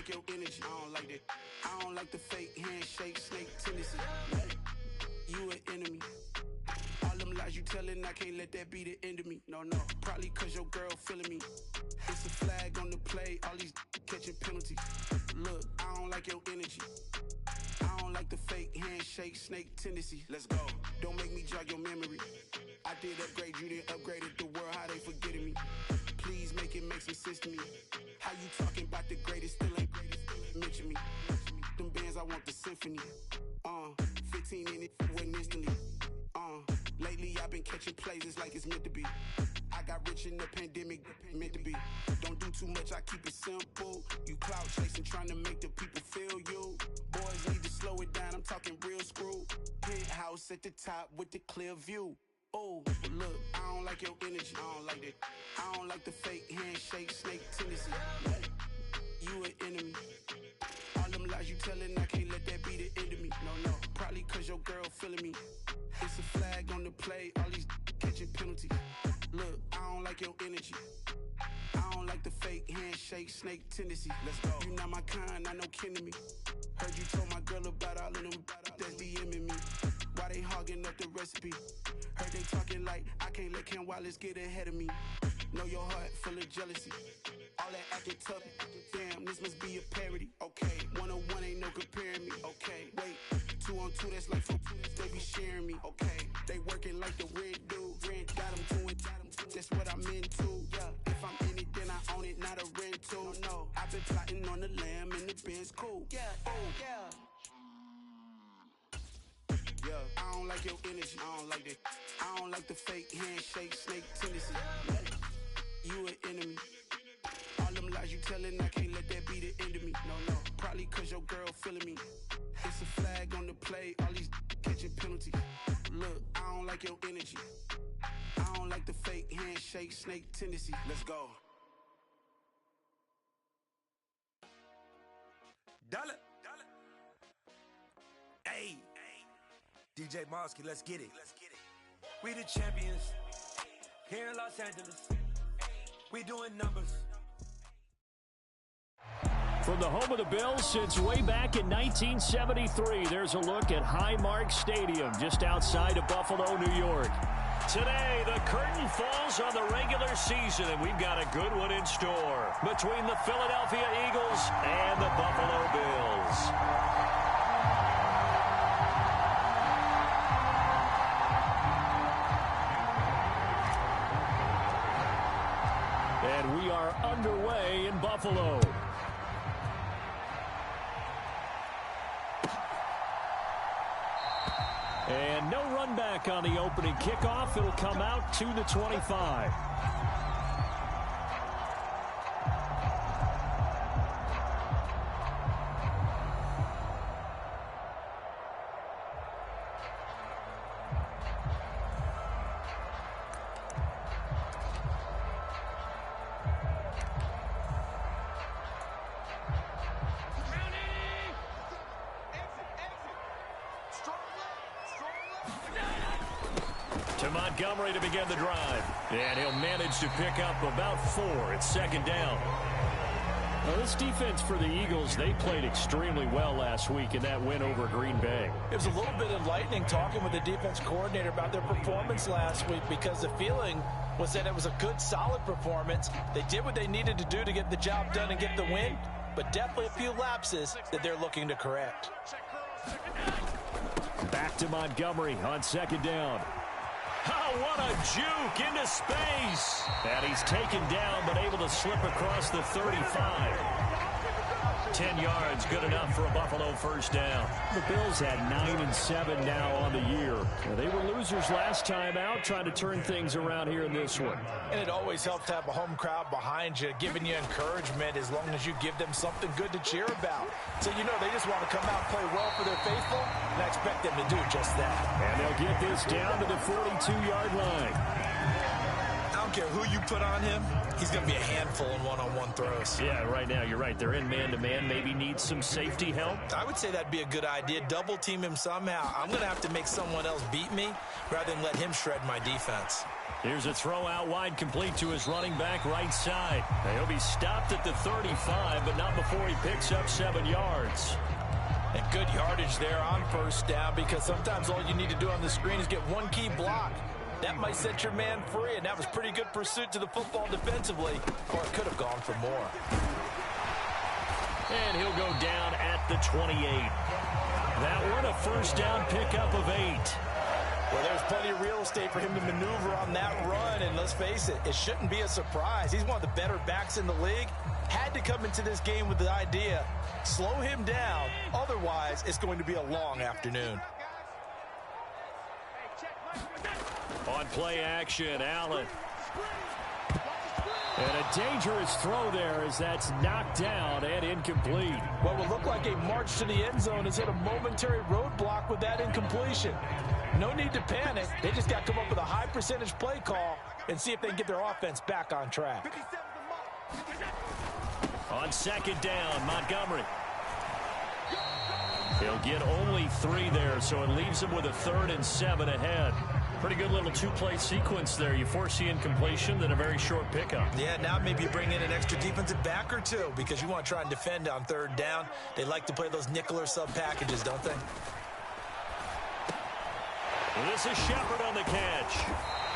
like your energy. I don't like that. I don't like the fake handshake, snake tendency. You an enemy. All them lies you telling, I can't let that be the end of me. No, probably cause your girl feeling me. It's a flag on the play, all these catching penalties. Look, I don't like your energy. I don't like the fake handshake, snake tendency. Let's go. Don't make me jog your memory. I did upgrade, you didn't upgrade it. The world, how they forgetting me. Please make it make some sense to me. How you talking about the greatest, still ain't greatest, mention me. Them bands, I want the symphony. 15 in it, went instantly. Lately I've been catching plays, it's like it's meant to be. I got rich in the pandemic, meant to be. Don't do too much, I keep it simple. You clout chasing, trying to make the people feel you. Boys need to slow it down, I'm talking real screw. Penthouse at the top with the clear view. Oh, look, I don't like your energy, I don't like that. I don't like the fake handshake, snake tendency. You an enemy. All them lies you telling, I can't let that be the end of me. No, probably cause your girl feeling me. It's a flag on the play, all these catching penalties. Look, I don't like your energy. I don't like the fake handshake, snake tendency. Let's go. You not my kind, I know kin to me. Heard you told my girl about all of them that's DMing me. Why they hogging up the recipe? Heard they talking like I can't let Ken Wallace get ahead of me. Know your heart full of jealousy. All that acting tough, damn, this must be a parody. Okay, 101 ain't no comparing me. Okay, wait, 2 on 2, that's like 4, they be sharing me. Okay, they working like the red dude. Rent got them doing, that's what I'm into. Yeah, if I'm in it, then I own it, not a rental. No, I've been plotting on the lamb and the Benz cool. Yeah, oh, yeah. Yeah, I don't like your energy, I don't like that. I don't like the fake handshake, snake tendency. You an enemy. All them lies you telling, I can't let that be the end of me. No, probably cause your girl feeling me. It's a flag on the play, all these catching penalties. Look, I don't like your energy. I don't like the fake handshake, snake tendency. Let's go. Dollar. Hey. DJ Mosky, let's get it. We the champions here in Los Angeles. We doing numbers. From the home of the Bills since way back in 1973, there's a look at Highmark Stadium just outside of Buffalo, New York. Today, the curtain falls on the regular season, and we've got a good one in store between the Philadelphia Eagles and the Buffalo Bills. And we are underway in Buffalo. And no run back on the opening kickoff. It'll come out to the 25. To Montgomery to begin the drive. And he'll manage to pick up about 4. It's second down. Well, this defense for the Eagles, they played extremely well last week in that win over Green Bay. It was a little bit enlightening talking with the defense coordinator about their performance last week because the feeling was that it was a good, solid performance. They did what they needed to do to get the job done and get the win, but definitely a few lapses that they're looking to correct. Back to Montgomery on second down. Oh, what a juke into space. And he's taken down but able to slip across the 35. 10 yards, good enough for a Buffalo first down. The Bills had 9-7 now on the year. They were losers last time out, trying to turn things around here in this one. And it always helps to have a home crowd behind you, giving you encouragement as long as you give them something good to cheer about. So you know they just want to come out and play well for their faithful, and I expect them to do just that. And they'll get this down to the 42-yard line. I'm don't care who you put on him, he's going to be a handful in one-on-one throws. Yeah, right now, you're right. They're in man-to-man. Maybe need some safety help. I would say that'd be a good idea. Double team him somehow. I'm going to have to make someone else beat me rather than let him shred my defense. Here's a throw out wide, complete to his running back right side. He'll be stopped at the 35, but not before he picks up 7 yards. And good yardage there on first down, because sometimes all you need to do on the screen is get one key block. That might set your man free, and that was pretty good pursuit to the football defensively, or it could have gone for more. And he'll go down at the 28. That one a first down pickup of 8. Well, there's plenty of real estate for him to maneuver on that run, and let's face it, it shouldn't be a surprise. He's one of the better backs in the league. Had to come into this game with the idea, slow him down, otherwise it's going to be a long afternoon. On play action, Allen. And a dangerous throw there as that's knocked down and incomplete. What would look like a march to the end zone has hit a momentary roadblock with that incompletion. No need to panic. They just got to come up with a high percentage play call and see if they can get their offense back on track. On second down, Montgomery. He'll get only 3 there, so it leaves him with a 3rd and 7 ahead. Pretty good little 2-play sequence there. You force the incompletion, then a very short pickup. Yeah, now maybe you bring in an extra defensive back or two because you want to try and defend on 3rd down. They like to play those nickel or sub packages, don't they? This is Shepard on the catch.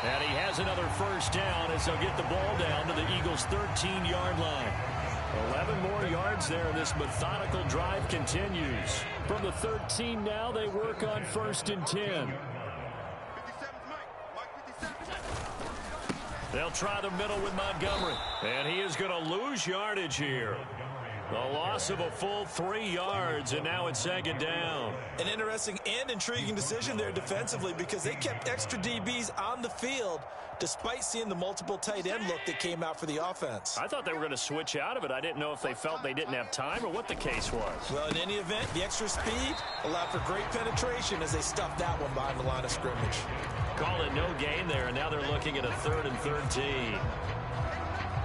And he has another first down as they'll get the ball down to the Eagles' 13-yard line. 11 more yards there. This methodical drive continues. From the 13 now, they work on 1st and 10. They'll try the middle with Montgomery. And he is going to lose yardage here. A loss of a full 3 yards, and now it's 2nd down. An interesting and intriguing decision there defensively because they kept extra DBs on the field despite seeing the multiple tight end look that came out for the offense. I thought they were going to switch out of it. I didn't know if they felt they didn't have time or what the case was. Well, in any event, the extra speed allowed for great penetration as they stuffed that one behind the line of scrimmage. Call it no gain there, and now they're looking at a 3rd and 13.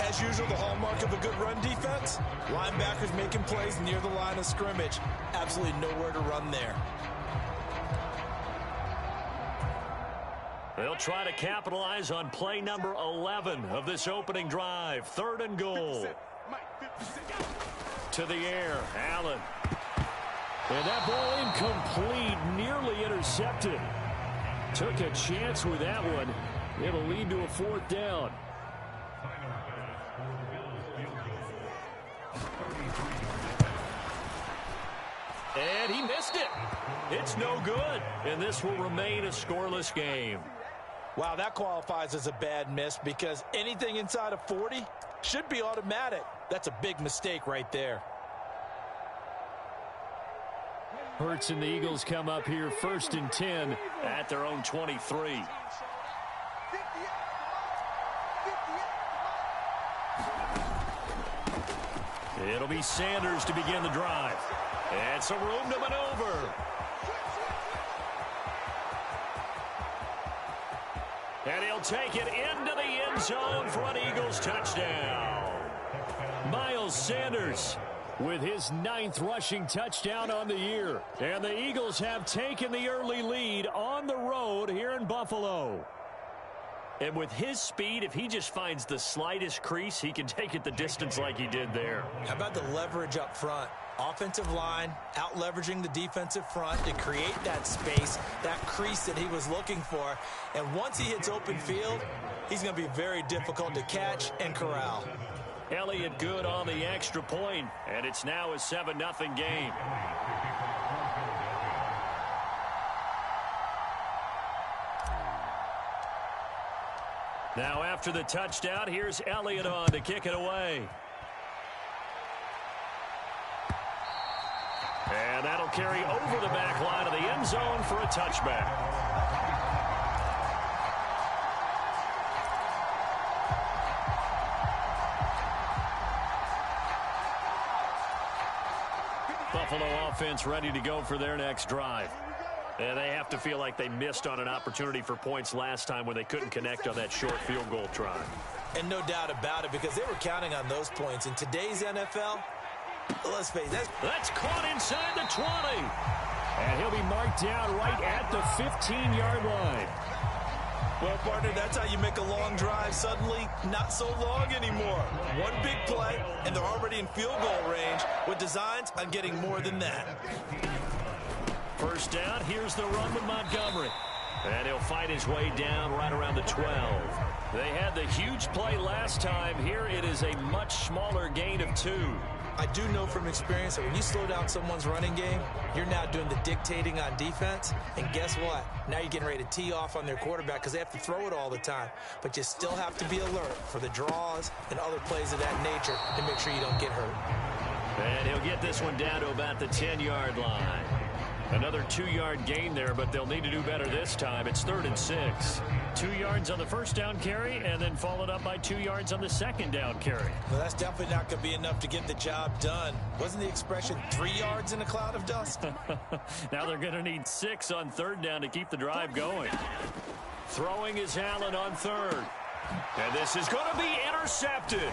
As usual, the hallmark of a good run defense, linebackers making plays near the line of scrimmage. Absolutely nowhere to run there. They'll try to capitalize on play number 11 of this opening drive. 3rd and goal. To the air, Allen. And that ball incomplete, nearly intercepted. Took a chance with that one. It'll lead to a 4th down. And he missed it. It's no good. And this will remain a scoreless game. Wow, that qualifies as a bad miss because anything inside of 40 should be automatic. That's a big mistake right there. Hurts and the Eagles come up here 1st and 10 at their own 23. It'll be Sanders to begin the drive. And some room to maneuver. And he'll take it into the end zone for an Eagles touchdown. Miles Sanders with his 9th rushing touchdown on the year. And the Eagles have taken the early lead on the road here in Buffalo. And with his speed, if he just finds the slightest crease, he can take it the distance like he did there. How about the leverage up front? Offensive line out leveraging the defensive front to create that space, that crease that he was looking for. And once he hits open field, he's going to be very difficult to catch and corral. Elliott good on the extra point, and it's now a 7-0 game. Now after the touchdown, here's Elliott on to kick it away. And that'll carry over the back line of the end zone for a touchback. Buffalo offense ready to go for their next drive. And they have to feel like they missed on an opportunity for points last time when they couldn't connect on that short field goal try. And no doubt about it, because they were counting on those points. In today's NFL, let's face it, that's caught inside the 20. And he'll be marked down right at the 15-yard line. Well, partner, that's how you make a long drive suddenly not so long anymore. One big play, and they're already in field goal range with designs on getting more than that. First down, here's the run with Montgomery. And he'll fight his way down right around the 12. They had the huge play last time. Here it is a much smaller gain of 2. I do know from experience that when you slow down someone's running game, you're now doing the dictating on defense. And guess what? Now you're getting ready to tee off on their quarterback because they have to throw it all the time. But you still have to be alert for the draws and other plays of that nature to make sure you don't get hurt. And he'll get this one down to about the 10-yard line. Another 2-yard gain there, but they'll need to do better this time. It's 3rd and 6. 2 yards on the first down carry, and then followed up by 2 yards on the second down carry. Well, that's definitely not going to be enough to get the job done. Wasn't the expression 3 yards in a cloud of dust? Now they're going to need 6 on 3rd down to keep the drive going. Throwing is Allen on 3rd. And this is going to be intercepted.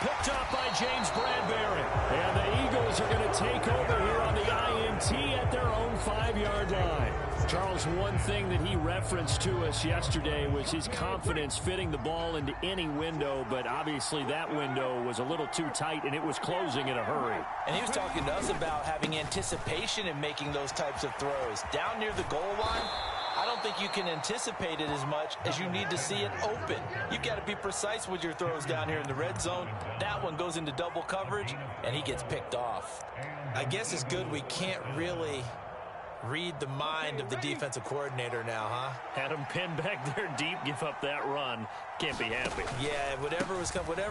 Picked up by James Bradbury. And the Eagles are going to take over here on the INT at their own 5-yard line. Charles, one thing that he referenced to us yesterday was his confidence fitting the ball into any window, but obviously that window was a little too tight, and it was closing in a hurry. And he was talking to us about having anticipation in making those types of throws. Down near the goal line, I don't think you can anticipate it as much as you need to see it open. You've got to be precise with your throws down here in the red zone. That one goes into double coverage, and he gets picked off. I guess it's good we can't really read the mind of the defensive coordinator now, huh? Had him pinned back there deep, give up that run. Can't be happy. Yeah, whatever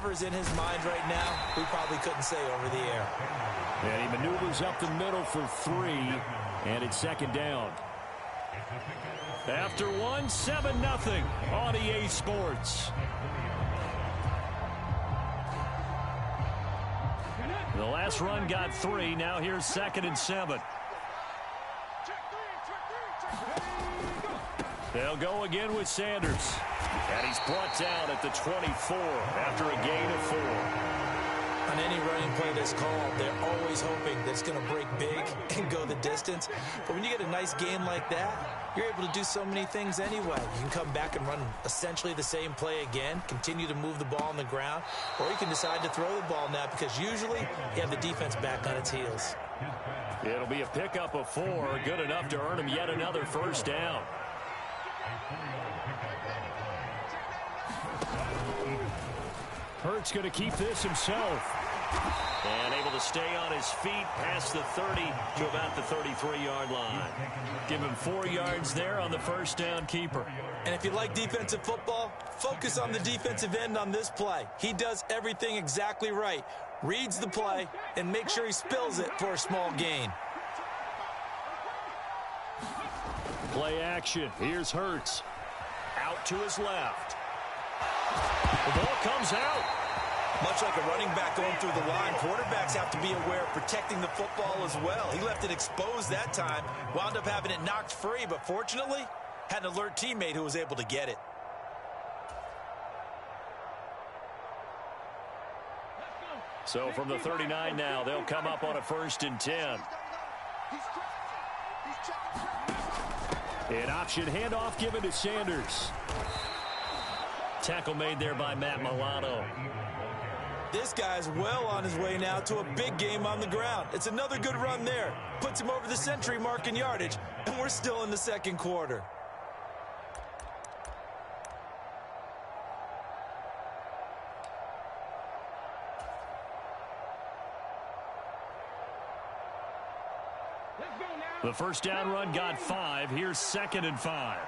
is in his mind right now, we probably couldn't say over the air. And he maneuvers up the middle for 3, and it's 2nd down. After 7-0 on EA Sports. The last run got 3. Now here's 2nd and 7. They'll go again with Sanders. And he's brought down at the 24 after a gain of 4. On any running play that's called, they're always hoping that it's going to break big and go the distance. But when you get a nice gain like that, you're able to do so many things anyway. You can come back and run essentially the same play again, continue to move the ball on the ground, or you can decide to throw the ball now because usually you have the defense back on its heels. It'll be a pickup of 4, good enough to earn him yet another first down. Hurts going to keep this himself. And able to stay on his feet past the 30 to about the 33-yard line. Give him 4 yards there on the first down keeper. And if you like defensive football, focus on the defensive end on this play. He does everything exactly right. Reads the play and makes sure he spills it for a small gain. Play action. Here's Hurts. Out to his left. The ball comes out. Much like a running back going through the line, quarterbacks have to be aware of protecting the football as well. He left it exposed that time, wound up having it knocked free, but fortunately, had an alert teammate who was able to get it. So from the 39 now, they'll come up on a 1st and 10. An option handoff given to Sanders. Tackle made there by Matt Milano. This guy's well on his way now to a big game on the ground. It's another good run there. Puts him over the century mark in yardage, and we're still in the 2nd quarter. The first down run got 5. Here's 2nd and 5.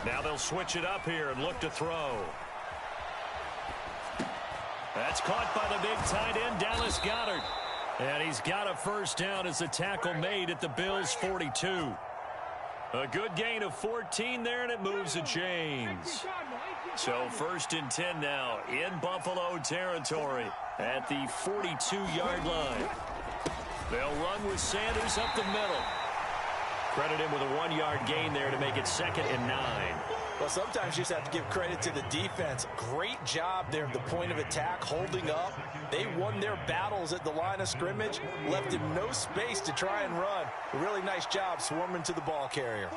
Now they'll switch it up here and look to throw. That's caught by the big tight end, Dallas Goedert. And he's got a first down as the tackle made at the Bills' 42. A good gain of 14 there, and it moves the chains. So 1st and 10 now in Buffalo territory at the 42-yard line. They'll run with Sanders up the middle. Credit him with a 1-yard gain there to make it 2nd and 9. Well, sometimes you just have to give credit to the defense. Great job there at the point of attack, holding up. They won their battles at the line of scrimmage, left him no space to try and run. A really nice job swarming to the ball carrier.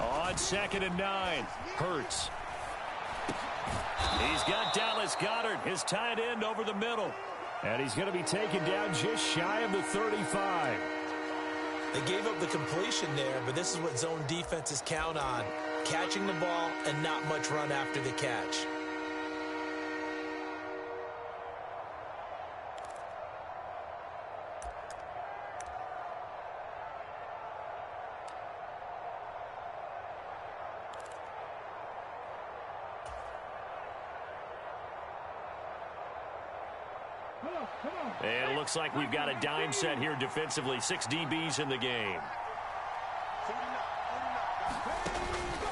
On 2nd and 9, Hurts. He's got Dallas Goedert, his tight end, over the middle. And he's going to be taken down just shy of the 35. They gave up the completion there, but this is what zone defenses count on. Catching the ball and not much run after the catch. And it looks like we've got a dime set here defensively. 6 DBs in the game.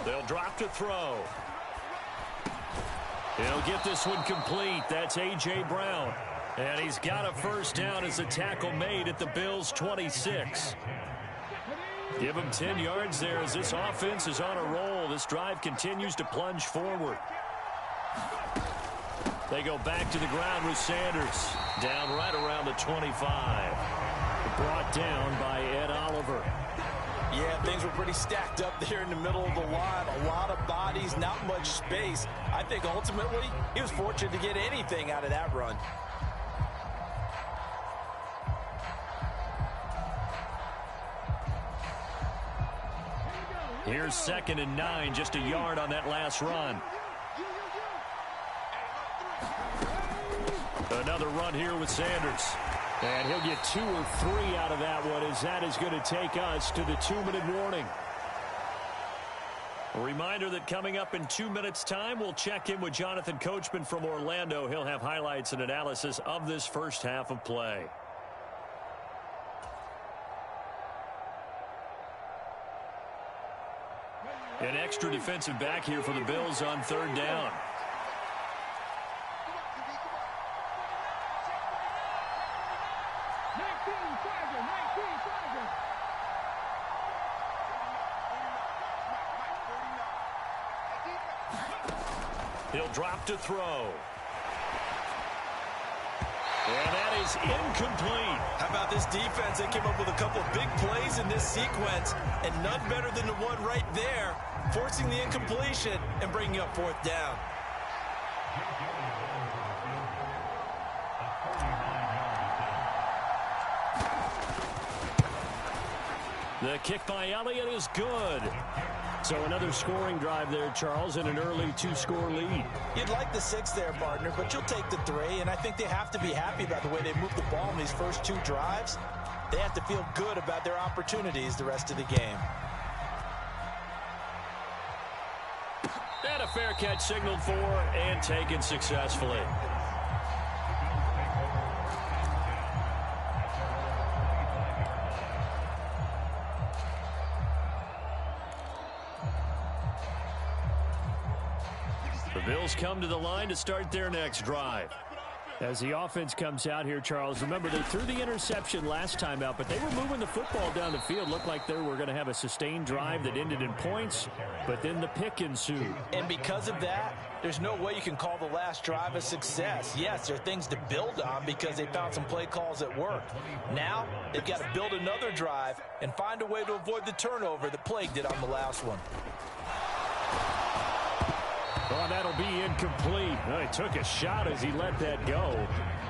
They'll drop to throw. He'll get this one complete. That's A.J. Brown. And he's got a first down as a tackle made at the Bills' 26. Give him 10 yards there as this offense is on a roll. This drive continues to plunge forward. They go back to the ground with Sanders. Down right around the 25. Brought down by Ed Oliver. Yeah, things were pretty stacked up there in the middle of the line. A lot of bodies, not much space. I think ultimately he was fortunate to get anything out of that run. Here's 2nd and 9, just a yard on that last run. Another run here with Sanders. And he'll get 2 or 3 out of that one, as that is going to take us to the 2-minute warning. A reminder that coming up in 2 minutes' time, we'll check in with Jonathan Coachman from Orlando. He'll have highlights and analysis of this first half of play. An extra defensive back here for the Bills on 3rd down. He'll drop to throw. And that is incomplete. How about this defense? They came up with a couple of big plays in this sequence, and none better than the one right there, forcing the incompletion and bringing up 4th down. The kick by Elliott is good. So another scoring drive there, Charles, and an early 2-score lead. You'd like the 6 there, partner, but you'll take the 3, and I think they have to be happy about the way they moved the ball in these first 2 drives. They have to feel good about their opportunities the rest of the game. And a fair catch signaled for and taken successfully. The Bills come to the line to start their next drive. As the offense comes out here, Charles, remember they threw the interception last time out, but they were moving the football down the field. Looked like they were going to have a sustained drive that ended in points, but then the pick ensued. And because of that, there's no way you can call the last drive a success. Yes, there are things to build on because they found some play calls that worked. Now, they've got to build another drive and find a way to avoid the turnover that plagued it on the last one. Oh, that'll be incomplete. He took a shot as he let that go.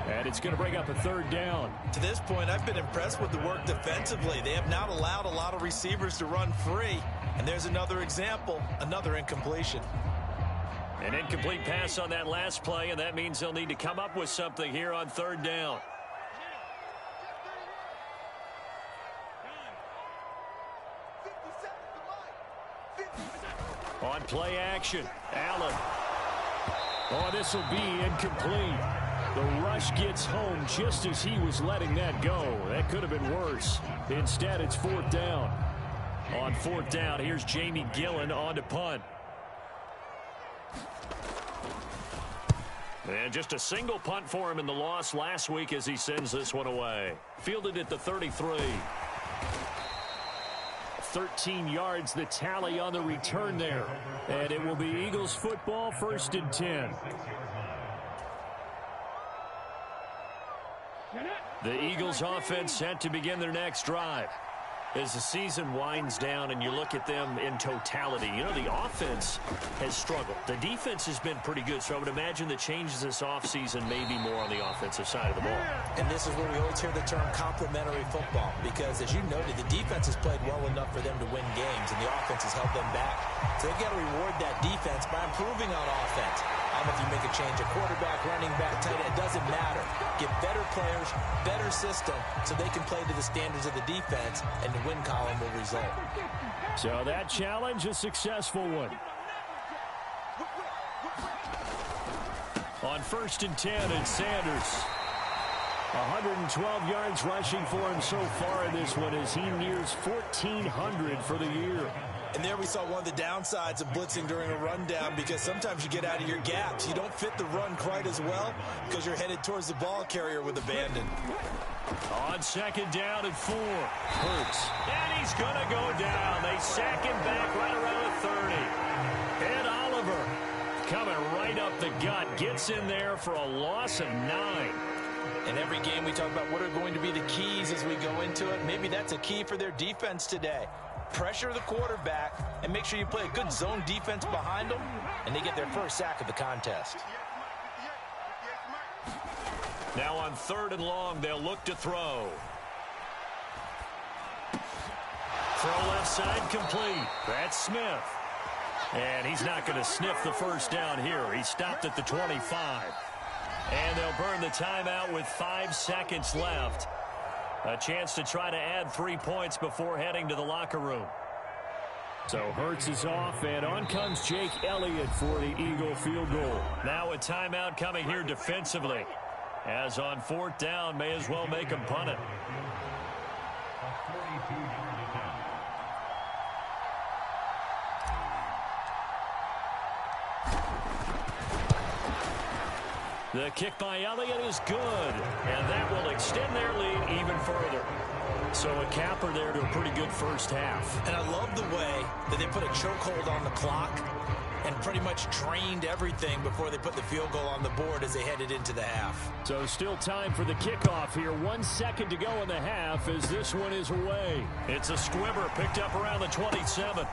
And it's going to bring up a 3rd down. To this point, I've been impressed with the work defensively. They have not allowed a lot of receivers to run free. And there's another example, another incompletion. An incomplete pass on that last play, and that means they'll need to come up with something here on 3rd down. On play action, Allen. Oh, this will be incomplete. The rush gets home just as he was letting that go. That could have been worse. Instead, it's 4th down. On 4th down, here's Jamie Gillen on to punt. And just a single punt for him in the loss last week as he sends this one away. Fielded at the 33. 13 yards the tally on the return there. And it will be Eagles football, 1st and 10. The Eagles offense set to begin their next drive. As the season winds down and you look at them in totality, you know, the offense has struggled. The defense has been pretty good, so I would imagine the changes this offseason may be more on the offensive side of the ball. And this is where we always hear the term complementary football, because as you noted, the defense has played well enough for them to win games, and the offense has held them back. So they've got to reward that defense by improving on offense. I don't know if you make a change, a quarterback, running back, tight end, it doesn't matter. Get better players, better system, so they can play to the standards of the defense, and the win column will result. So that challenge, a successful one. On 1st and 10, it's Sanders. 112 yards rushing for him so far in this one as he nears 1,400 for the year. And there we saw one of the downsides of blitzing during a rundown, because sometimes you get out of your gaps. You don't fit the run quite as well because you're headed towards the ball carrier with abandon. On 2nd down and 4. Hurts. And he's going to go down. They sack him back right around the 30. Ed Oliver coming right up the gut. Gets in there for a loss of 9. In every game we talk about what are going to be the keys as we go into it. Maybe that's a key for their defense today. Pressure the quarterback and make sure you play a good zone defense behind them, and they get their first sack of the contest. Now on 3rd and long, they'll look to throw. Throw left side complete. That's Smith. And he's not going to sniff the first down here. He stopped at the 25. And they'll burn the timeout with 5 seconds left. A chance to try to add 3 points before heading to the locker room. So Hurts is off, and on comes Jake Elliott for the Eagle field goal. Now a timeout coming here defensively. As on 4th down, may as well make him punt it. The kick by Elliott is good, and that will extend their lead even further. So a capper there to a pretty good first half. And I love the way that they put a chokehold on the clock and pretty much trained everything before they put the field goal on the board as they headed into the half. So still time for the kickoff here. 1 second to go in the half as this one is away. It's a squibber picked up around the 27.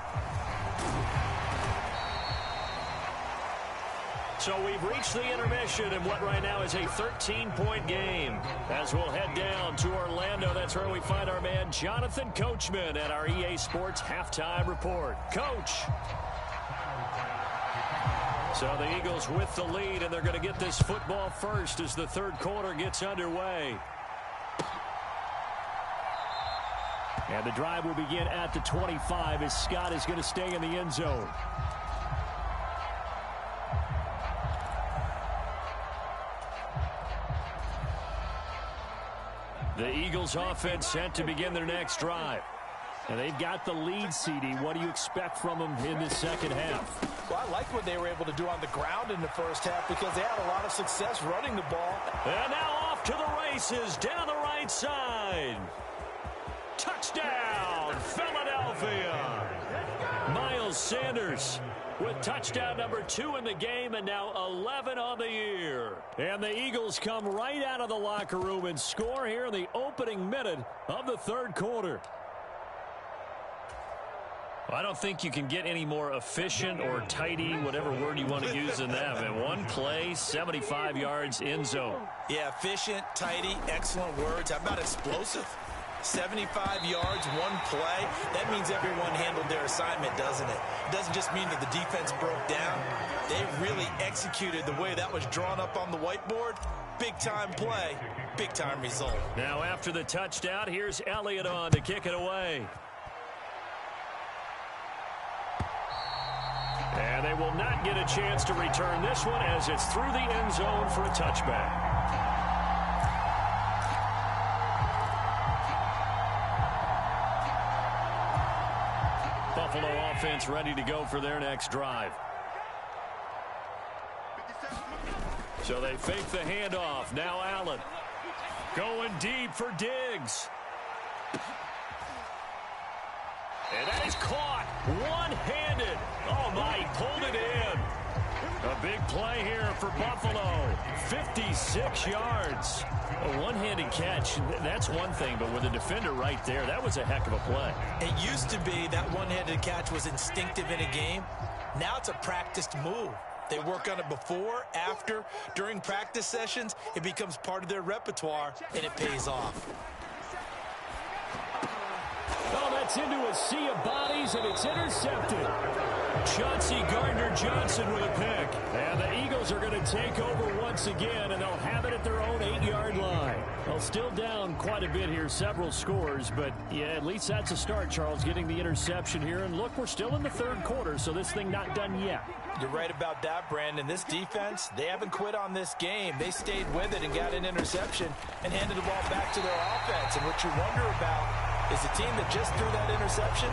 So we've reached the intermission in what right now is a 13-point game. As we'll head down to Orlando, that's where we find our man Jonathan Coachman at our EA Sports Halftime Report. Coach. So the Eagles with the lead, and they're going to get this football first as the 3rd quarter gets underway. And the drive will begin at the 25 as Scott is going to stay in the end zone. The Eagles offense set to begin their next drive. And they've got the lead, CD. What do you expect from them in this second half? Well, I like what they were able to do on the ground in the first half because they had a lot of success running the ball. And now off to the races down the right side. Touchdown, Philadelphia. Miles Sanders with touchdown number 2 in the game, and now 11 on the year. And the Eagles come right out of the locker room and score here in the opening minute of the 3rd quarter. I don't think you can get any more efficient or tidy, whatever word you want to use than that. In one play, 75 yards in zone. Yeah, efficient, tidy, excellent words. How about explosive? 75 yards, one play. That means everyone handled their assignment, doesn't it? It doesn't just mean that the defense broke down. They really executed the way that was drawn up on the whiteboard. Big-time play, big-time result. Now after the touchdown, here's Elliott on to kick it away. And they will not get a chance to return this one as it's through the end zone for a touchback. Buffalo offense ready to go for their next drive. So they fake the handoff. Now Allen. Going deep for Diggs. And that is caught one-handed. Oh, my, he pulled it in. A big play here for Buffalo. 56 yards. A one-handed catch, that's one thing, but with a defender right there, that was a heck of a play. It used to be that one-handed catch was instinctive in a game. Now it's a practiced move. They work on it before, after, during practice sessions. It becomes part of their repertoire, and it pays off. Oh, that's into a sea of bodies, and it's intercepted. Chauncey Gardner-Johnson with a pick. And the Eagles are going to take over once again, and they'll have it at their own 8-yard line. Well, still down quite a bit here, several scores, but yeah, at least that's a start, Charles, getting the interception here. And look, we're still in the third quarter, so this thing not done yet. You're right about that, Brandon. This defense, they haven't quit on this game. They stayed with it and got an interception and handed the ball back to their offense. And what you wonder about is the team that just threw that interception,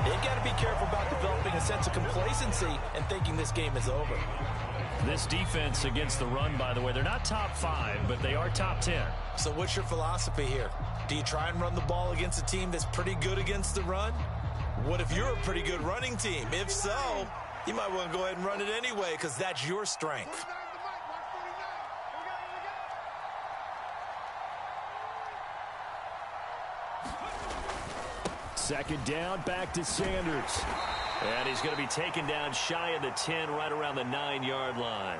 they've got to be careful about developing a sense of complacency and thinking this game is over. This defense against the run, by the way, they're not top 5, but they are top 10. So what's your philosophy here? Do you try and run the ball against a team that's pretty good against the run? What if you're a pretty good running team? If so, you might want to go ahead and run it anyway because that's your strength. Second down, back to Sanders. And he's going to be taken down shy of the 10, right around the 9-yard line.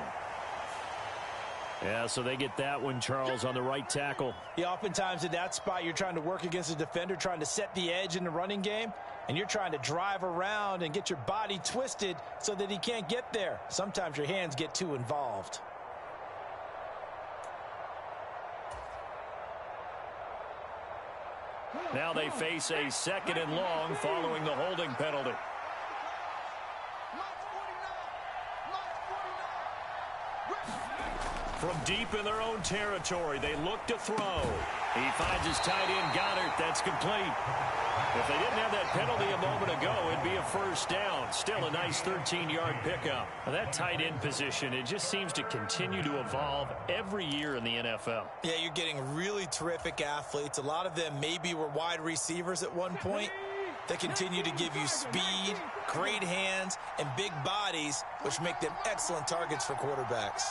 Yeah, so they get that one, Charles, on the right tackle. Yeah, oftentimes in that spot, you're trying to work against a defender, trying to set the edge in the running game, and you're trying to drive around and get your body twisted so that he can't get there. Sometimes your hands get too involved. Now they face a 2nd and long following the holding penalty. From deep in their own territory, they look to throw. He finds his tight end, Goddard. That's complete. If they didn't have that penalty a moment ago, it'd be a first down. Still a nice 13-yard pickup. Now, that tight end position, it just seems to continue to evolve every year in the NFL. Yeah, you're getting really terrific athletes. A lot of them maybe were wide receivers at one point. They continue to give you speed, great hands, and big bodies, which make them excellent targets for quarterbacks.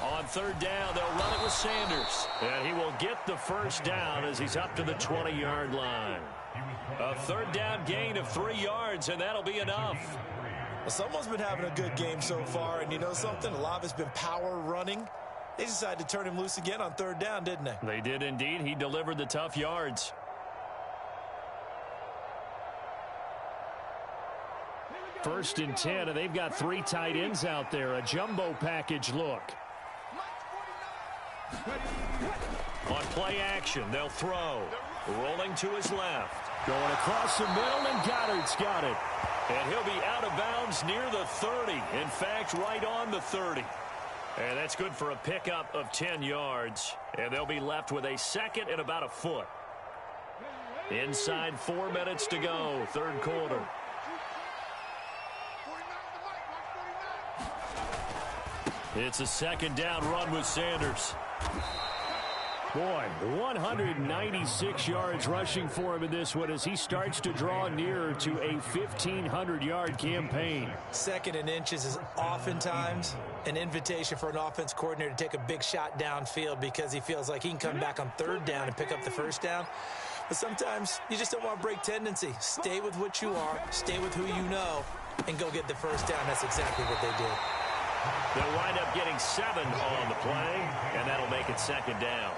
On third down, they'll run it with Sanders. And he will get the first down as he's up to the 20-yard line. A third down gain of 3 yards, and that'll be enough. Well, someone's been having a good game so far, and you know something? A lot of it's been power running. They decided to turn him loose again on third down, didn't they? They did indeed. He delivered the tough yards. First and 10, and they've got 3 tight ends out there. A jumbo package look. On play action, they'll throw. Rolling to his left. Going across the middle, and Goddard's got it. And he'll be out of bounds near the 30. In fact, right on the 30. And that's good for a pickup of 10 yards. And they'll be left with a 2nd and about a foot. Inside 4 minutes to go, third quarter. It's a 2nd down run with Sanders. Boy, 196 yards rushing for him in this one as he starts to draw nearer to a 1,500-yard campaign. 2nd and inches is oftentimes an invitation for an offense coordinator to take a big shot downfield because he feels like he can come back on third down and pick up the first down. But sometimes you just don't want to break tendency. Stay with what you are, stay with who you know, and go get the first down. That's exactly what they did. They'll wind up getting 7 on the play, and that'll make it 2nd down.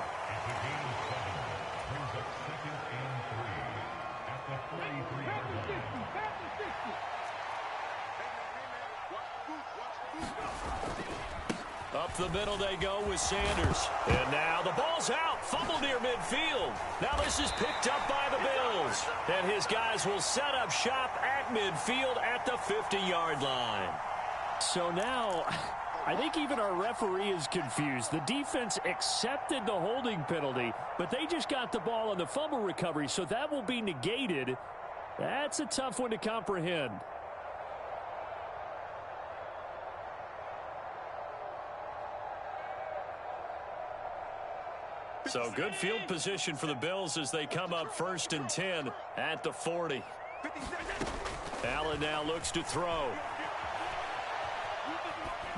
Up the middle they go with Sanders. And now the ball's out. Fumble near midfield. Now this is picked up by the Bills. And his guys will set up shop at midfield at the 50-yard line. So now I think even our referee is confused. The defense accepted the holding penalty, but they just got the ball on the fumble recovery, so that will be negated. That's a tough one to comprehend. So good field position for the Bills as they come up 1st and 10 at the 40. Allen now looks to throw.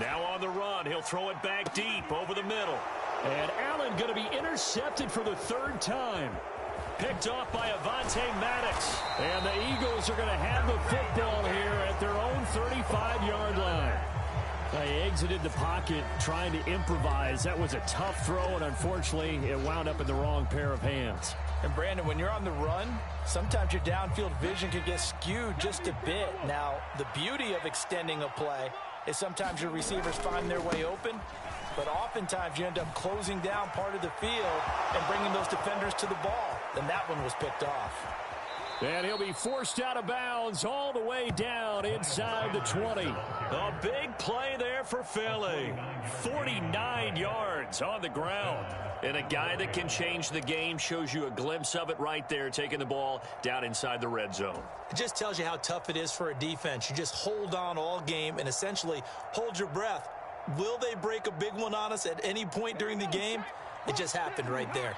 Now on the run, he'll throw it back deep over the middle. And Allen going to be intercepted for the 3rd time. Picked off by Avonte Maddox. And the Eagles are going to have the football here at their own 35-yard line. They exited the pocket trying to improvise. That was a tough throw, and unfortunately, it wound up in the wrong pair of hands. And, Brandon, when you're on the run, sometimes your downfield vision can get skewed just a bit. Now, the beauty of extending a play is sometimes your receivers find their way open, but oftentimes you end up closing down part of the field and bringing those defenders to the ball. And that one was picked off. And he'll be forced out of bounds all the way down inside the 20. A big play there for Philly. 49 yards on the ground. And a guy that can change the game, shows you a glimpse of it right there, taking the ball down inside the red zone. It just tells you how tough it is for a defense. You just hold on all game and essentially hold your breath. Will they break a big one on us at any point during the game? It just happened right there.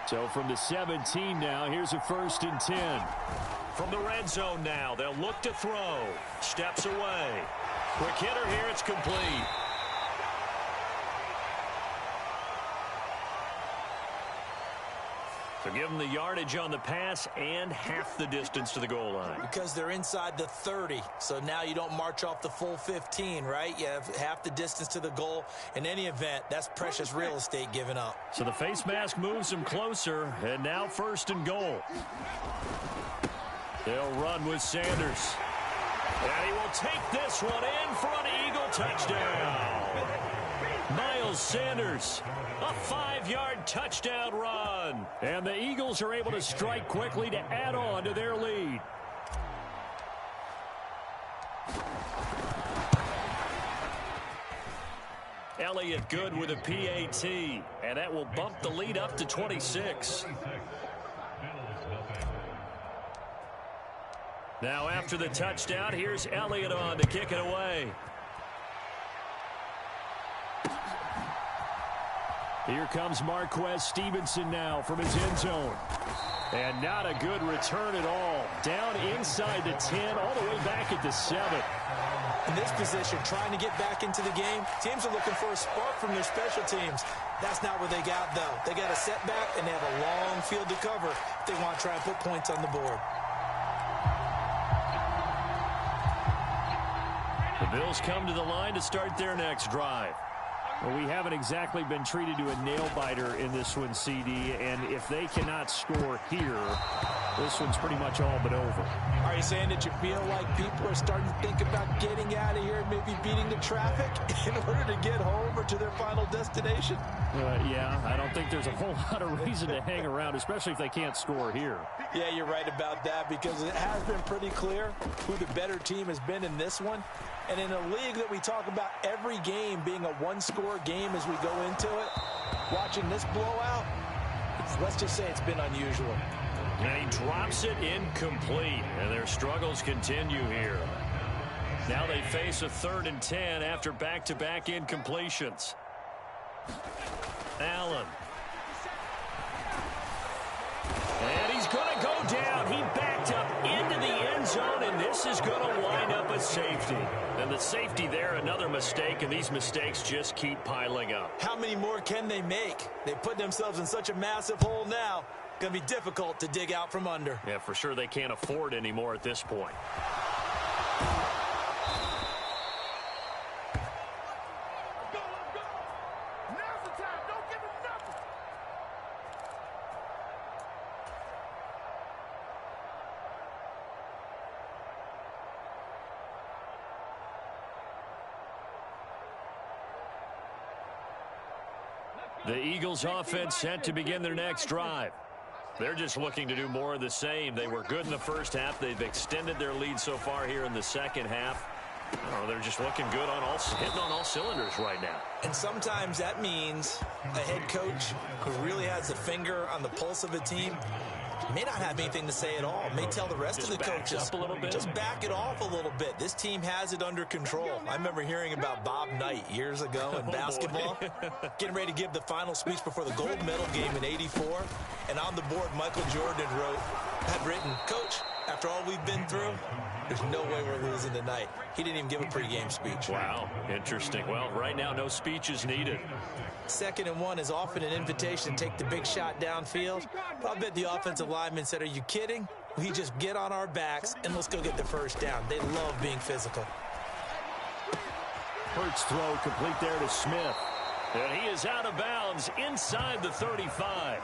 So from the 17 now, here's a 1st and 10. From the red zone now, they'll look to throw. Steps away. Quick hitter here, it's complete. So give them the yardage on the pass and half the distance to the goal line. Because they're inside the 30, so now you don't march off the full 15, right? You have half the distance to the goal. In any event, that's precious real estate given up. So the face mask moves them closer, and now 1st and goal. They'll run with Sanders. And he will take this one in for an Eagle touchdown. Miles Sanders, a 5-yard touchdown run. And the Eagles are able to strike quickly to add on to their lead. Elliott good with a PAT, and that will bump the lead up to 26. Now after the touchdown, here's Elliott on to kick it away. Here comes Marquez Stevenson now from his end zone. And not a good return at all. Down inside the 10, all the way back at the 7. In this position, trying to get back into the game, teams are looking for a spark from their special teams. That's not what they got, though. They got a setback, and they have a long field to cover if they want to try and put points on the board. The Bills come to the line to start their next drive. Well, we haven't exactly been treated to a nail-biter in this one, CD, and if they cannot score here, this one's pretty much all but over. Are you saying that you feel like people are starting to think about getting out of here and maybe beating the traffic in order to get home or to their final destination? Yeah, I don't think there's a whole lot of reason to hang around, especially if they can't score here. Yeah, you're right about that, because it has been pretty clear who the better team has been in this one. And in a league that we talk about every game being a one-score game as we go into it, watching this blowout, let's just say it's been unusual. And he drops it incomplete, and their struggles continue here. Now they face a 3rd and 10 after back-to-back incompletions. Allen. And he's going to go down. He backed up into the end zone, and this is going to wind up a safety. And the safety there, another mistake, and these mistakes just keep piling up. How many more can they make? They put themselves in such a massive hole now. Going to be difficult to dig out from under. Yeah, for sure they can't afford anymore at this point. The Eagles offense set to begin their next drive. They're just looking to do more of the same. They were good in the first half. They've extended their lead so far here in the second half. Oh, they're just looking good hitting on all cylinders right now. And sometimes that means a head coach who really has a finger on the pulse of a team may not have anything to say at all. May tell the rest of the coaches, up a little bit. Just back it off a little bit. This team has it under control. I remember hearing about Bob Knight years ago in basketball, getting ready to give the final speech before the gold medal game in '84. And on the board, Michael Jordan had written, "Coach, after all we've been through, there's no way we're losing tonight." He didn't even give a pregame speech. Wow, interesting. Well, right now, no speech is needed. 2nd and 1 is often an invitation to take the big shot downfield. But I bet the offensive lineman said, "Are you kidding? We just get on our backs and let's go get the first down." They love being physical. Hurts throw complete there to Smith. And he is out of bounds inside the 35.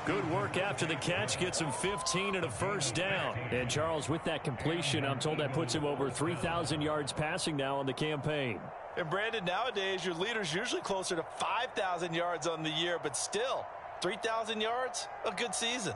Good work after the catch. Gets him 15 and a first down. And Charles, with that completion, I'm told that puts him over 3,000 yards passing now on the campaign. And Brandon, nowadays your leader's usually closer to 5,000 yards on the year, but still 3,000 yards, a good season.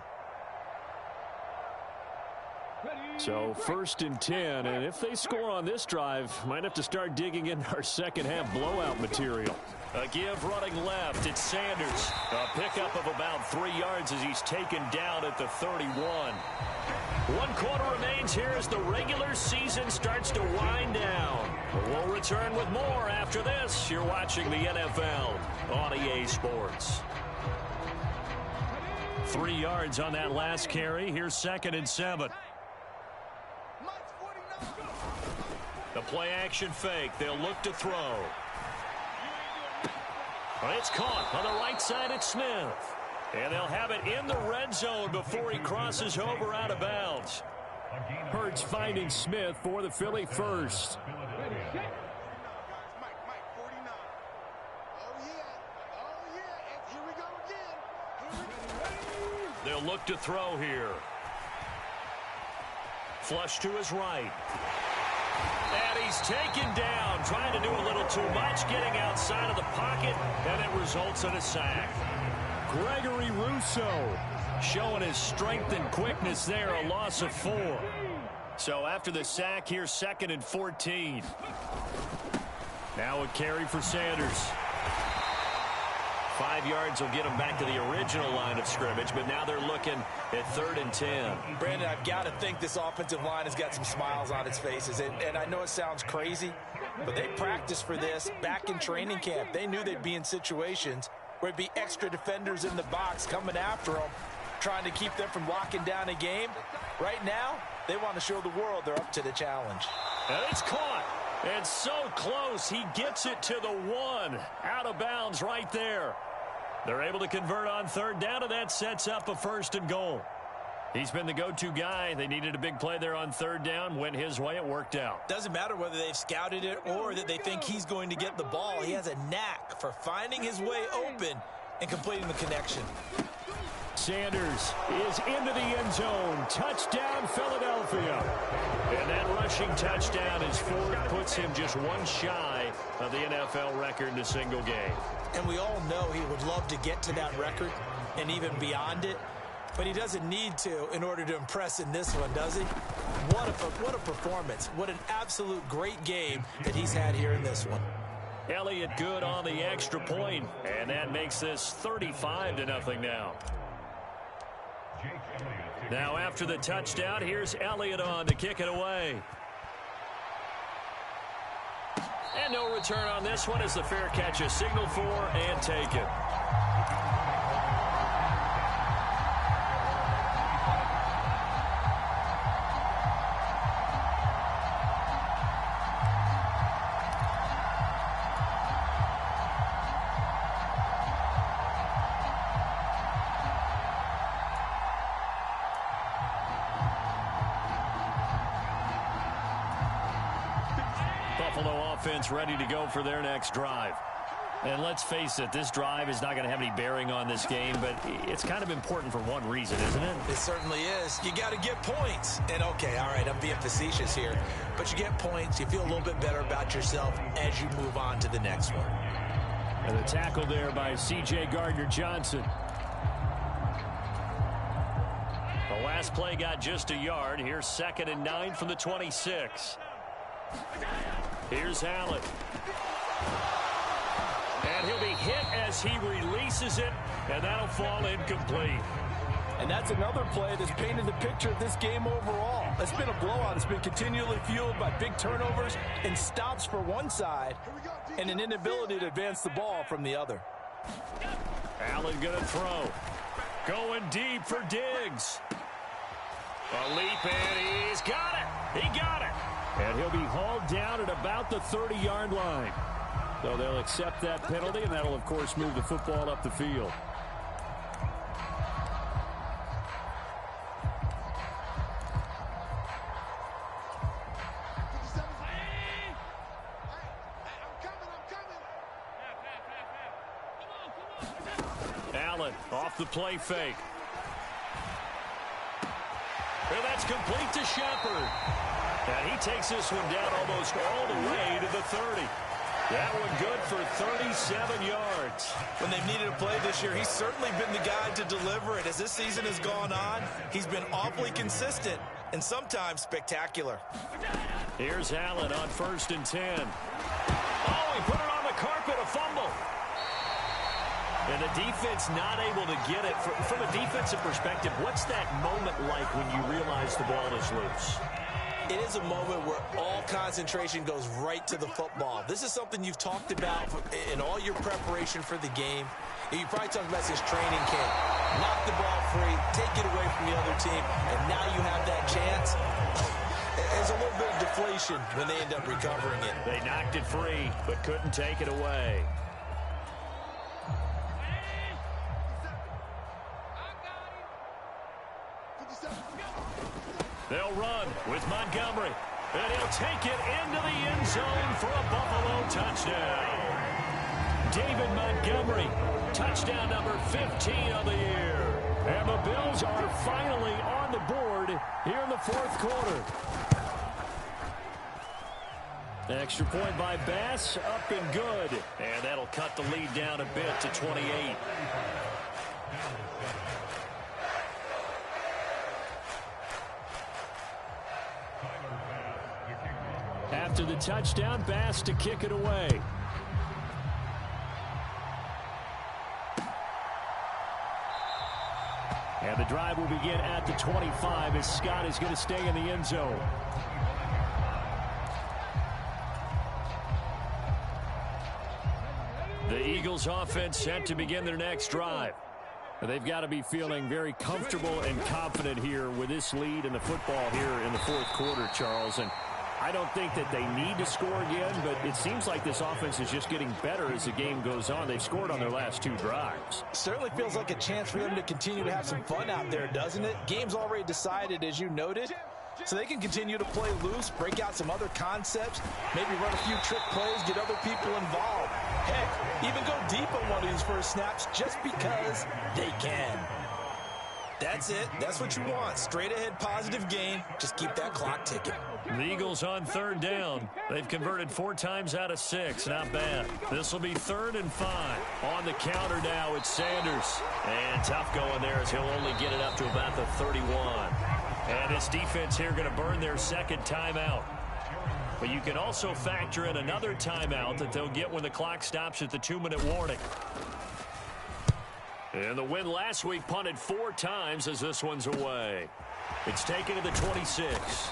So 1st and 10, and if they score on this drive, might have to start digging in our second half blowout material. A give running left. It's Sanders. A pickup of about 3 yards as he's taken down at the 31. 1 quarter remains here as the regular season starts to wind down. We'll return with more after this. You're watching the NFL on EA Sports. 3 yards on that last carry. Here's 2nd and 7. The play action fake. They'll look to throw. It's caught on the right side at Smith. And they'll have it in the red zone before he crosses over out of bounds. Hurts finding Smith for the Philly first. They'll look to throw here. Flush to his right. And he's taken down, trying to do a little too much, getting outside of the pocket, and it results in a sack. Gregory Rousseau showing his strength and quickness there, a loss of 4. So after the sack, here's 2nd and 14. Now a carry for Sanders. 5 yards will get them back to the original line of scrimmage, but now they're looking at 3rd and 10. Brandon, I've got to think this offensive line has got some smiles on its faces. And I know it sounds crazy, but they practiced for this back in training camp. They knew they'd be in situations where it'd be extra defenders in the box coming after them, trying to keep them from locking down a game. Right now, they want to show the world they're up to the challenge. And it's caught. And so close, he gets it to the 1. Out of bounds right there. They're able to convert on 3rd down, and that sets up a 1st and goal. He's been the go-to guy. They needed a big play there on 3rd down. Went his way. It worked out. Doesn't matter whether they've scouted it or that they think he's going to get the ball. He has a knack for finding his way open and completing the connection. Sanders is into the end zone. Touchdown, Philadelphia. And that rushing touchdown is 4. Puts him just 1 shy of the NFL record in a single game. And we all know he would love to get to that record and even beyond it. But he doesn't need to in order to impress in this one, does he? What a performance. What an absolute great game that he's had here in this one. Elliott good on the extra point, and that makes this 35-0 now. Now after the touchdown, here's Elliott on to kick it away. And no return on this one as the fair catch is signaled for and taken. Offense ready to go for their next drive. And let's face it, this drive is not going to have any bearing on this game, but it's kind of important for one reason, isn't it? It certainly is. You got to get points. And okay, all right, I'm being facetious here, but you get points, you feel a little bit better about yourself as you move on to the next one. And the tackle there by C.J. Gardner-Johnson. The last play got just a yard. Here's 2nd and 9 from the 26. Here's Allen. And he'll be hit as he releases it, and that'll fall incomplete. And that's another play that's painted the picture of this game overall. It's been a blowout. It's been continually fueled by big turnovers and stops for one side and an inability to advance the ball from the other. Allen going to throw. Going deep for Diggs. A leap in. He's got it. He got it. And he'll be hauled down at about the 30-yard line. So they'll accept that penalty, and that'll, of course, move the football up the field. Allen off the play fake. And that's complete to Shepard. And he takes this one down almost all the way to the 30. That one good for 37 yards. When they've needed a play this year, he's certainly been the guy to deliver it. As this season has gone on, he's been awfully consistent and sometimes spectacular. Here's Allen on 1st and 10. Oh, he put it on the carpet, a fumble. And the defense not able to get it. From a defensive perspective, what's that moment like when you realize the ball is loose? It is a moment where all concentration goes right to the football. This is something you've talked about in all your preparation for the game. You probably talked about this training camp. Knock the ball free, take it away from the other team, and now you have that chance. There's a little bit of deflation when they end up recovering it. They knocked it free, but couldn't take it away. They'll run with Montgomery, and he'll take it into the end zone for a Buffalo touchdown. David Montgomery, touchdown number 15 of the year. And the Bills are finally on the board here in the 4th quarter. Extra point by Bass, up and good. And that'll cut the lead down a bit to 28. After the touchdown, Bass to kick it away. And the drive will begin at the 25 as Scott is going to stay in the end zone. The Eagles offense set to begin their next drive. They've got to be feeling very comfortable and confident here with this lead in the football here in the 4th quarter, Charles. And I don't think that they need to score again, but it seems like this offense is just getting better as the game goes on. They've scored on their last 2 drives. Certainly feels like a chance for them to continue to have some fun out there, doesn't it? Game's already decided, as you noted, so they can continue to play loose, break out some other concepts, maybe run a few trick plays, get other people involved. Heck, even go deep on one of these first snaps just because they can. That's it. That's what you want. Straight ahead positive gain. Just keep that clock ticking. The Eagles on 3rd down. They've converted 4 times out of 6. Not bad. This will be 3rd and 5. On the counter now, it's Sanders. And tough going there as he'll only get it up to about the 31. And this defense here going to burn their 2nd timeout. But you can also factor in another timeout that they'll get when the clock stops at the 2-minute warning. And the win last week punted 4 times as this one's away. It's taken to the 26.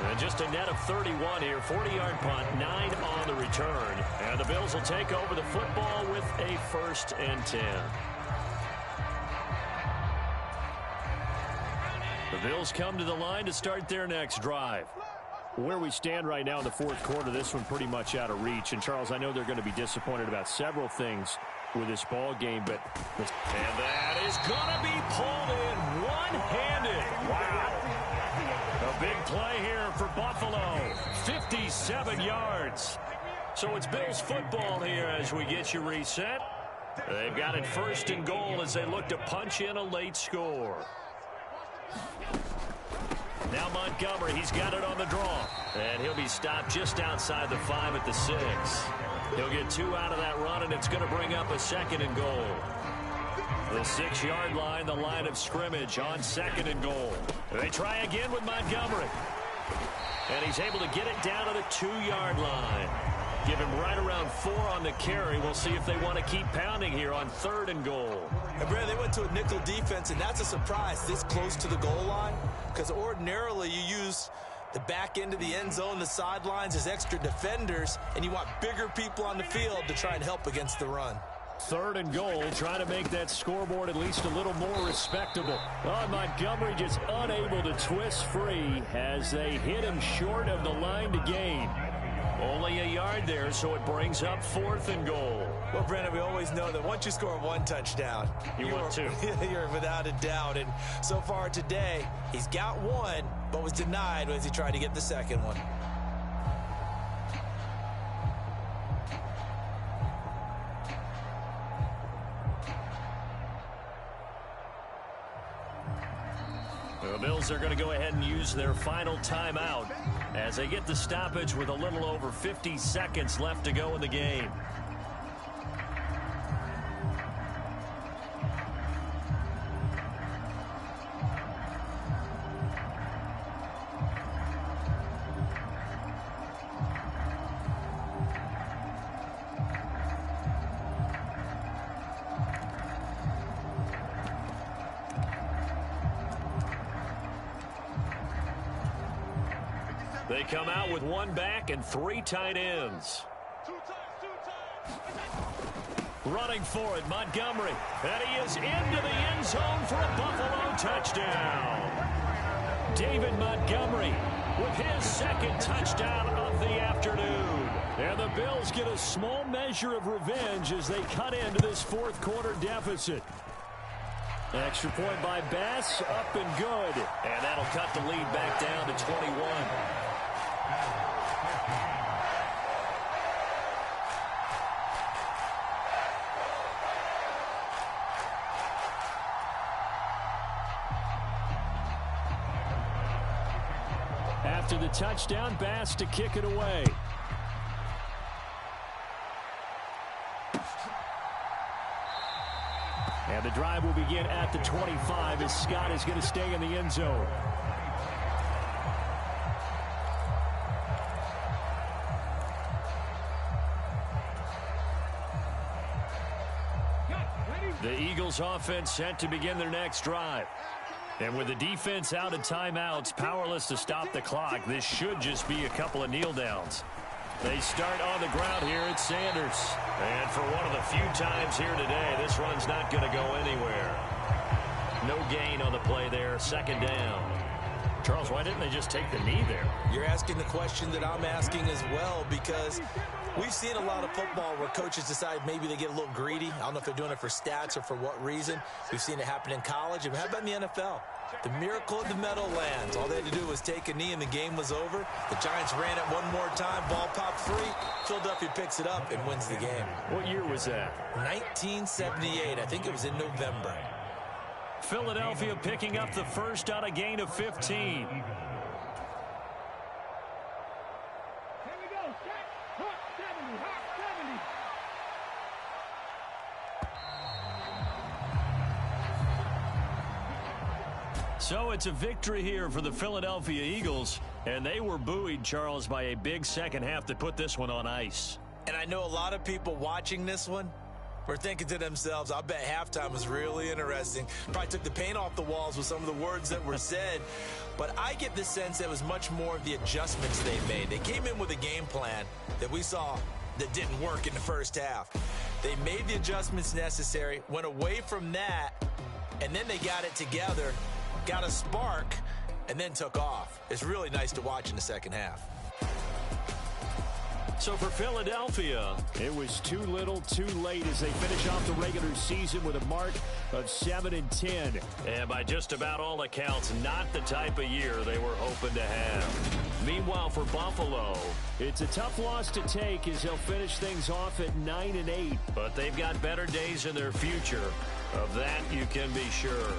And just a net of 31 here. 40-yard punt, 9 on the return. And the Bills will take over the football with a 1st and 10. The Bills come to the line to start their next drive. Where we stand right now in the 4th quarter, this one pretty much out of reach. And, Charles, I know they're going to be disappointed about several things with this ball game, but and that is gonna be pulled in one-handed. Wow. A big play here for Buffalo. 57 yards. So it's Bills football here as we get you reset. They've got it 1st and goal as they look to punch in a late score. Now Montgomery, he's got it on the draw. And he'll be stopped just outside the 5 at the 6. He'll get 2 out of that run, and it's going to bring up a 2nd and goal. The 6-yard line, the line of scrimmage on 2nd and goal. They try again with Montgomery. And he's able to get it down to the 2-yard line. Give him right around 4 on the carry. We'll see if they want to keep pounding here on 3rd and goal. And Brad, they went to a nickel defense, and that's a surprise this close to the goal line, because ordinarily you use the back end of the end zone, the sidelines as extra defenders, and you want bigger people on the field to try and help against the run. 3rd and goal, trying to make that scoreboard at least a little more respectable. Oh, Montgomery just unable to twist free as they hit him short of the line to gain. Only a yard there, so it brings up 4th and goal. Well, Brandon, we always know that once you score 1 touchdown, want 2. You're without a doubt. And so far today, he's got 1, but was denied as he tried to get the 2nd one. The Bills are going to go ahead and use their final timeout as they get the stoppage with a little over 50 seconds left to go in the game. They come out with 1 back and 3 tight ends. Running for it, Montgomery. And he is into the end zone for a Buffalo touchdown. David Montgomery with his 2nd touchdown of the afternoon. And the Bills get a small measure of revenge as they cut into this 4th quarter deficit. Extra point by Bass, up and good. And that'll cut the lead back down to 21. After the touchdown, Bass to kick it away. And the drive will begin at the 25 as Scott is going to stay in the end zone. The Eagles offense set to begin their next drive. And with the defense out of timeouts, powerless to stop the clock, this should just be a couple of kneel downs. They start on the ground here at Sanders. And for one of the few times here today, this run's not going to go anywhere. No gain on the play there, 2nd down. Charles, why didn't they just take the knee there? You're asking the question that I'm asking as well, because we've seen a lot of football where coaches decide maybe they get a little greedy. I don't know if they're doing it for stats or for what reason. We've seen it happen in college. And how about in the NFL? The miracle of the Meadowlands. All they had to do was take a knee and the game was over. The Giants ran it one more time. Ball popped free. Philadelphia picks it up and wins the game. What year was that? 1978. I think it was in November. Philadelphia picking up the first on a gain of 15. So it's a victory here for the Philadelphia Eagles, and they were buoyed, Charles, by a big second half that put this one on ice. And I know a lot of people watching this one were thinking to themselves, I bet halftime was really interesting. Probably took the paint off the walls with some of the words that were said. But I get the sense that it was much more of the adjustments they made. They came in with a game plan that we saw that didn't work in the first half. They made the adjustments necessary, went away from that, and then they got it together, got a spark, and then took off. It's really nice to watch in the second half. So for Philadelphia, it was too little, too late as they finish off the regular season with a mark of 7-10. And by just about all accounts, not the type of year they were hoping to have. Meanwhile, for Buffalo, it's a tough loss to take as they'll finish things off at 9-8. But they've got better days in their future. Of that, you can be sure.